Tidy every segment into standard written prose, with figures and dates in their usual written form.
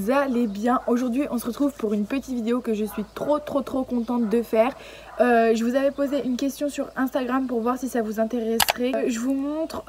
vous allez bien. Aujourd'hui on se retrouve pour une petite vidéo que je suis trop contente de faire. Je vous avais posé une question sur Instagram pour voir si ça vous intéresserait. Je vous montre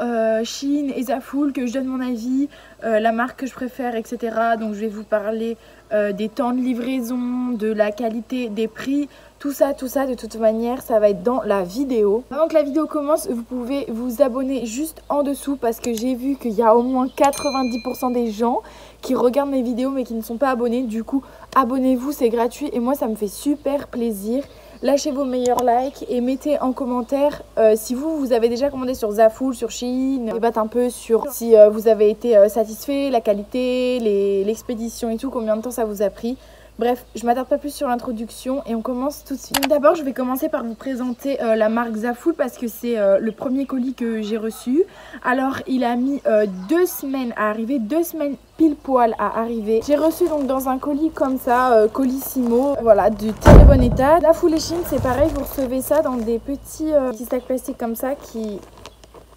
Shein et Zaful, que je donne mon avis, la marque que je préfère, etc. Donc je vais vous parler des temps de livraison, de la qualité, des prix, tout ça de toute manière ça va être dans la vidéo. Avant que la vidéo commence, vous pouvez vous abonner juste en dessous parce que j'ai vu qu'il y a au moins 90% des gens qui regardent mes vidéos mais qui ne sont pas abonnés. Du coup abonnez-vous, c'est gratuit et moi ça me fait super plaisir. Lâchez vos meilleurs likes et mettez en commentaire si vous avez déjà commandé sur Zaful, sur Shein. Débatte un peu sur si vous avez été satisfait, la qualité, l'expédition et tout, combien de temps ça vous a pris. Bref, je m'attarde pas plus sur l'introduction et on commence tout de suite. D'abord, je vais commencer par vous présenter la marque Zaful parce que c'est le premier colis que j'ai reçu. Alors, il a mis 2 semaines à arriver, 2 semaines pile poil à arriver. J'ai reçu donc dans un colis comme ça, colissimo, voilà, de très bon état. Zaful et Shein, c'est pareil, vous recevez ça dans des petits sacs plastiques comme ça qui...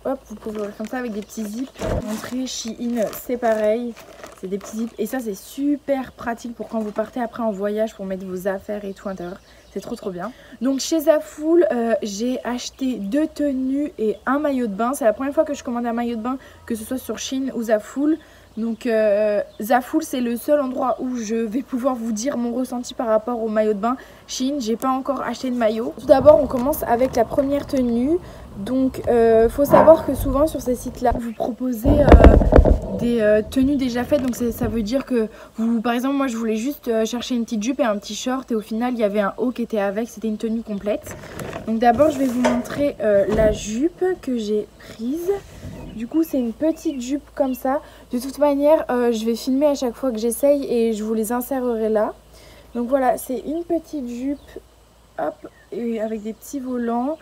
Hop, vous pouvez ouvrir comme ça avec des petits zips. Montrer Shein, c'est pareil. C'est des petits zips. Et ça, c'est super pratique pour quand vous partez après en voyage pour mettre vos affaires et tout à l'intérieur. C'est trop bien. Donc chez Zaful, j'ai acheté 2 tenues et un maillot de bain. C'est la première fois que je commande un maillot de bain, que ce soit sur Shein ou Zaful. Donc Zaful, c'est le seul endroit où je vais pouvoir vous dire mon ressenti par rapport au maillot de bain. Shein, j'ai pas encore acheté de maillot. Tout d'abord, on commence avec la première tenue. Donc faut savoir que souvent sur ces sites là vous proposez des tenues déjà faites, donc ça veut dire que vous, par exemple moi je voulais juste chercher une petite jupe et un petit short et au final il y avait un haut qui était avec, c'était une tenue complète. Donc d'abord je vais vous montrer la jupe que j'ai prise. Du coup c'est une petite jupe comme ça. De toute manière je vais filmer à chaque fois que j'essaye et je vous les insérerai là. Donc voilà, c'est une petite jupe, hop, et avec des petits volants.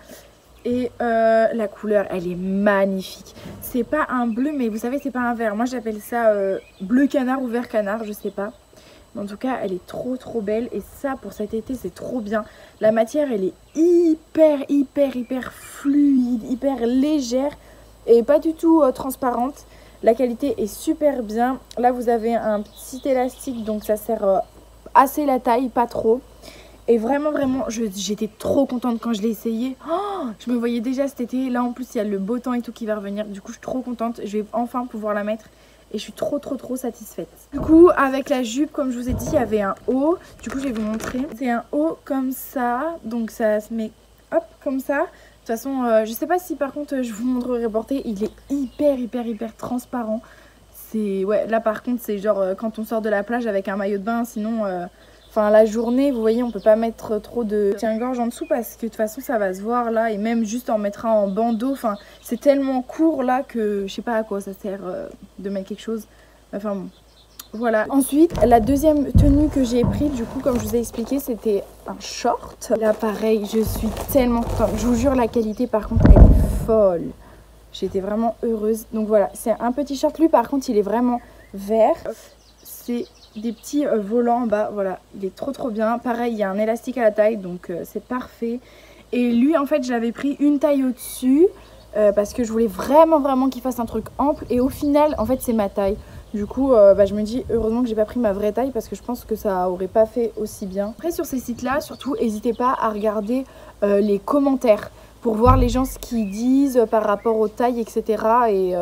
Et la couleur, elle est magnifique. C'est pas un bleu, mais vous savez, c'est pas un vert. Moi, j'appelle ça bleu canard ou vert canard, je sais pas. Mais en tout cas, elle est trop belle. Et ça, pour cet été, c'est trop bien. La matière, elle est hyper fluide, hyper légère. Et pas du tout transparente. La qualité est super bien. Là, vous avez un petit élastique, donc ça sert assez la taille, pas trop. Et vraiment, j'étais trop contente quand je l'ai essayé. Oh, je me voyais déjà cet été. Là, en plus, il y a le beau temps et tout qui va revenir. Du coup, je suis trop contente. Je vais enfin pouvoir la mettre. Et je suis trop satisfaite. Du coup, avec la jupe, comme je vous ai dit, il y avait un haut. Du coup, je vais vous montrer. C'est un haut comme ça. Donc, ça se met hop, comme ça. De toute façon, je sais pas si par contre, je vous montrerai porté. Il est hyper transparent. C'est... Ouais, là, par contre, c'est genre quand on sort de la plage avec un maillot de bain. Sinon... Enfin, la journée, vous voyez, on peut pas mettre trop de tient-gorge en dessous parce que de toute façon, ça va se voir là. Et même juste en mettre un en bandeau. Enfin, c'est tellement court là que je sais pas à quoi ça sert de mettre quelque chose. Enfin bon, voilà. Ensuite, la deuxième tenue que j'ai prise, du coup, comme je vous ai expliqué, c'était un short. Là, pareil, je suis tellement contente. Je vous jure, la qualité, par contre, elle est folle. J'étais vraiment heureuse. Donc voilà, c'est un petit short. Lui, par contre, il est vraiment vert. C'est... des petits volants en bas, voilà, il est trop bien. Pareil, il y a un élastique à la taille, donc c'est parfait. Et lui, en fait, j'avais pris une taille au-dessus parce que je voulais vraiment qu'il fasse un truc ample. Et au final, en fait, c'est ma taille. Du coup, je me dis heureusement que j'ai pas pris ma vraie taille parce que je pense que ça aurait pas fait aussi bien. Après, sur ces sites-là, surtout, n'hésitez pas à regarder les commentaires pour voir les gens ce qu'ils disent par rapport aux tailles, etc. Et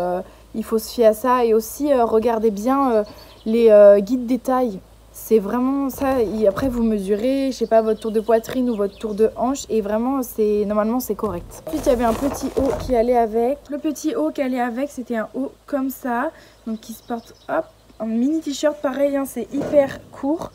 il faut se fier à ça. Et aussi, regardez bien... les guides des tailles, c'est vraiment ça. Et après vous mesurez, je sais pas, votre tour de poitrine ou votre tour de hanche et vraiment c'est normalement c'est correct. Ensuite il y avait un petit haut qui allait avec. Le petit haut qui allait avec, c'était un haut comme ça, donc qui se porte, hop, un mini t-shirt pareil, hein, c'est hyper court.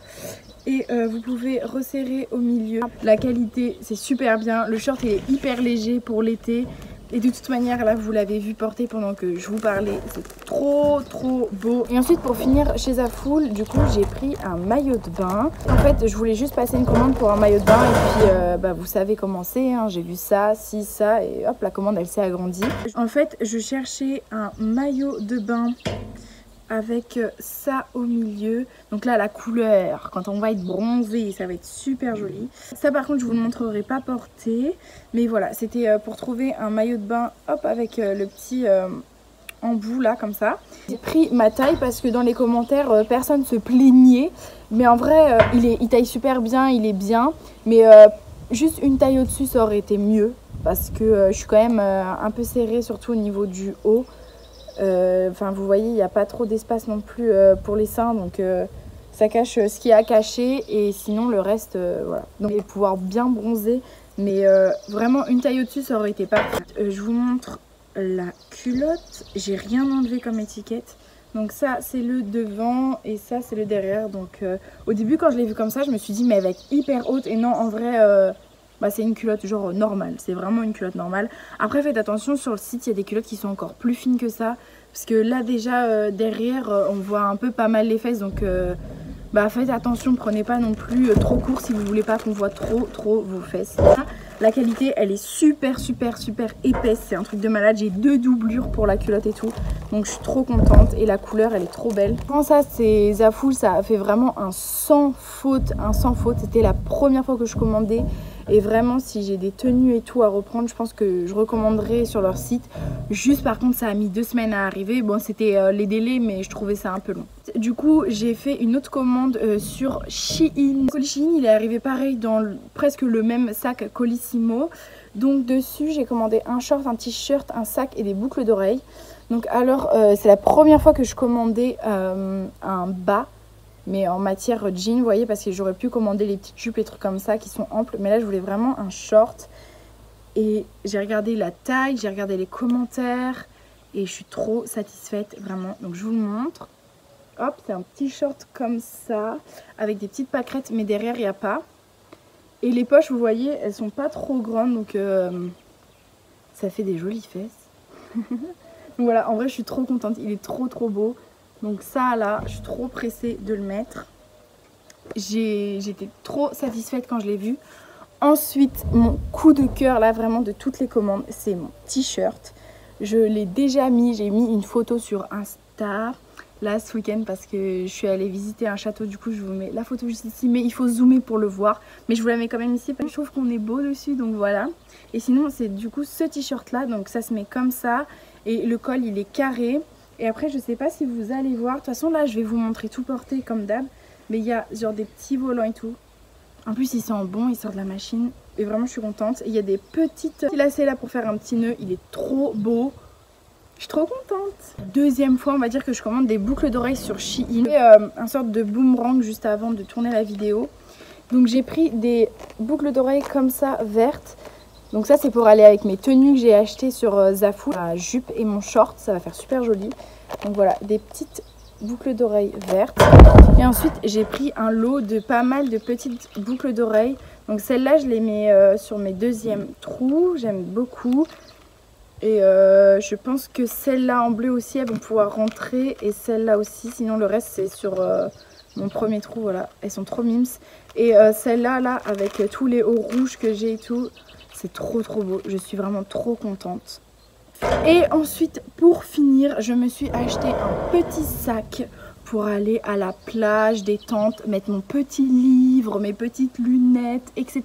Et vous pouvez resserrer au milieu. La qualité c'est super bien, le short il est hyper léger pour l'été. Et de toute manière, là, vous l'avez vu porter pendant que je vous parlais. C'est trop beau. Et ensuite, pour finir chez Zaful, du coup, j'ai pris un maillot de bain. En fait, je voulais juste passer une commande pour un maillot de bain. Et puis, vous savez comment c'est. Hein. J'ai vu ça, ça. Et hop, la commande, elle s'est agrandie. En fait, je cherchais un maillot de bain avec ça au milieu. Donc là, la couleur, quand on va être bronzé, ça va être super joli. Ça par contre, je vous le montrerai pas porté, mais voilà, c'était pour trouver un maillot de bain, hop, avec le petit embout là comme ça. J'ai pris ma taille parce que dans les commentaires personne se plaignait, mais en vrai il taille super bien, il est bien, mais juste une taille au-dessus ça aurait été mieux parce que je suis quand même un peu serrée, surtout au niveau du haut. Enfin vous voyez, il n'y a pas trop d'espace non plus pour les seins, donc ça cache ce qu'il y a à cacher, et sinon le reste voilà. Donc et pouvoir bien bronzer, mais vraiment une taille au-dessus ça aurait été parfait. Je vous montre la culotte, j'ai rien enlevé comme étiquette. Donc ça c'est le devant et ça c'est le derrière. Donc au début quand je l'ai vu comme ça je me suis dit mais elle va être hyper haute, et non en vrai bah, c'est une culotte genre normale, c'est vraiment une culotte normale. Après faites attention, sur le site il y a des culottes qui sont encore plus fines que ça, parce que là déjà derrière on voit un peu pas mal les fesses, donc bah faites attention, prenez pas non plus trop court si vous voulez pas qu'on voit trop vos fesses. La qualité elle est super épaisse, c'est un truc de malade. J'ai 2 doublures pour la culotte et tout, donc je suis trop contente, et la couleur elle est trop belle. Quand ça c'est Zaful, ça a fait vraiment un sans faute, c'était la première fois que je commandais, et vraiment si j'ai des tenues et tout à reprendre, je pense que je recommanderais sur leur site. Juste par contre ça a mis 2 semaines à arriver, bon c'était les délais, mais je trouvais ça un peu long. Du coup j'ai fait une autre commande sur Shein. Colis Shein il est arrivé pareil dans presque le même sac Colissimo. Donc dessus j'ai commandé un short, un t-shirt, un sac et des boucles d'oreilles. Donc alors c'est la première fois que je commandais un bas, mais en matière jean, vous voyez, parce que j'aurais pu commander les petites jupes et trucs comme ça qui sont amples, mais là je voulais vraiment un short. Et j'ai regardé la taille, j'ai regardé les commentaires, et je suis trop satisfaite vraiment. Donc je vous le montre. Hop, c'est un petit short comme ça avec des petites pâquerettes, mais derrière il n'y a pas. Et les poches, vous voyez, elles sont pas trop grandes, donc ça fait des jolies fesses. Donc voilà, en vrai je suis trop contente, il est trop beau. Donc ça là, je suis trop pressée de le mettre. J'étais trop satisfaite quand je l'ai vu. Ensuite, mon coup de cœur là vraiment de toutes les commandes, c'est mon t-shirt. Je l'ai déjà mis, j'ai mis une photo sur Insta là ce week-end parce que je suis allée visiter un château. Du coup je vous mets la photo juste ici, mais il faut zoomer pour le voir, mais je vous la mets quand même ici parce que je trouve qu'on est beau dessus, donc voilà. Et sinon c'est du coup ce t-shirt là, donc ça se met comme ça, et le col il est carré. Et après je sais pas si vous allez voir, de toute façon là je vais vous montrer tout porté comme d'hab, mais il y a genre des petits volants et tout. En plus il sent bon, il sort de la machine, et vraiment je suis contente. Et il y a des petites lacets là pour faire un petit nœud, il est trop beau. Je suis trop contente. Deuxième fois on va dire que je commande des boucles d'oreilles sur Shein. Et un sorte de boomerang juste avant de tourner la vidéo. Donc j'ai pris des boucles d'oreilles comme ça vertes. Donc ça c'est pour aller avec mes tenues que j'ai achetées sur Zaful, la jupe et mon short, ça va faire super joli. Donc voilà, des petites boucles d'oreilles vertes. Et ensuite j'ai pris un lot de pas mal de petites boucles d'oreilles. Donc celle-là je les mets sur mes deuxièmes trous, j'aime beaucoup. Et je pense que celles-là en bleu aussi elles vont pouvoir rentrer, et celle-là aussi, sinon le reste c'est sur mon premier trou. Voilà, elles sont trop mimes. Et celle-là là avec tous les hauts rouges que j'ai et tout, c'est trop beau, je suis vraiment trop contente. Et ensuite pour finir je me suis acheté un petit sac pour aller à la plage, détente, mettre mon petit livre, mes petites lunettes, etc.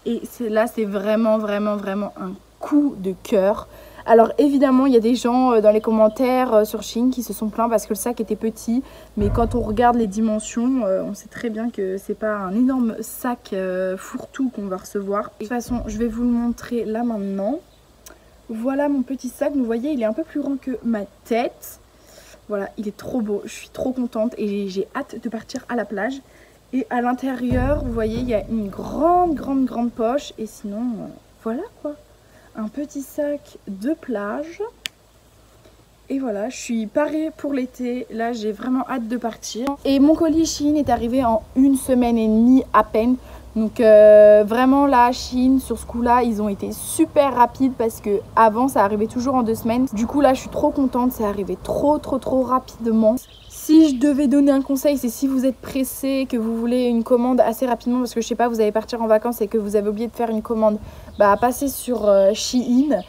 Et là c'est vraiment un coup de cœur. Alors évidemment il y a des gens dans les commentaires sur Shein qui se sont plaints parce que le sac était petit, mais quand on regarde les dimensions on sait très bien que c'est pas un énorme sac fourre-tout qu'on va recevoir. De toute façon je vais vous le montrer là maintenant. Voilà mon petit sac, vous voyez il est un peu plus grand que ma tête. Voilà, il est trop beau, je suis trop contente et j'ai hâte de partir à la plage. Et à l'intérieur vous voyez il y a une grande poche, et sinon voilà quoi. Un petit sac de plage. Et voilà, je suis parée pour l'été. Là, j'ai vraiment hâte de partir. Et mon colis Shein est arrivé en 1 semaine et demie à peine. Donc vraiment là, Shein, sur ce coup-là, ils ont été super rapides parce que avant ça arrivait toujours en 2 semaines. Du coup là, je suis trop contente, c'est arrivé trop rapidement. Si je devais donner un conseil, c'est si vous êtes pressé, que vous voulez une commande assez rapidement, parce que je sais pas, vous allez partir en vacances et que vous avez oublié de faire une commande, bah passez sur Shein.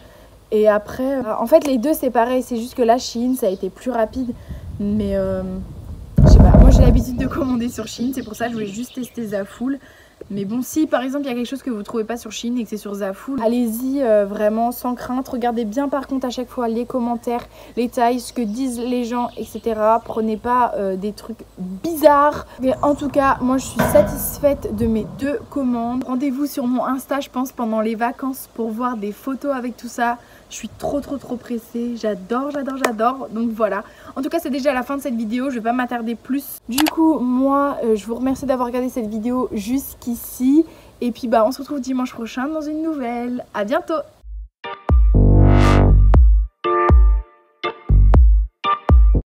Et après, en fait les deux c'est pareil, c'est juste que là Shein ça a été plus rapide. Mais je sais pas, moi j'ai l'habitude de commander sur Shein, c'est pour ça que je voulais juste tester Zaful. Mais bon, si par exemple il y a quelque chose que vous trouvez pas sur Shein et que c'est sur Zaful, allez-y vraiment sans crainte. Regardez bien par contre à chaque fois les commentaires, les tailles, ce que disent les gens, etc. Prenez pas des trucs bizarres. Mais en tout cas, moi je suis satisfaite de mes 2 commandes. Rendez-vous sur mon Insta, je pense, pendant les vacances pour voir des photos avec tout ça. Je suis trop pressée, j'adore. Donc voilà, en tout cas c'est déjà la fin de cette vidéo, je vais pas m'attarder plus. Du coup moi je vous remercie d'avoir regardé cette vidéo jusqu'ici. Et puis bah on se retrouve dimanche prochain dans une nouvelle. À bientôt.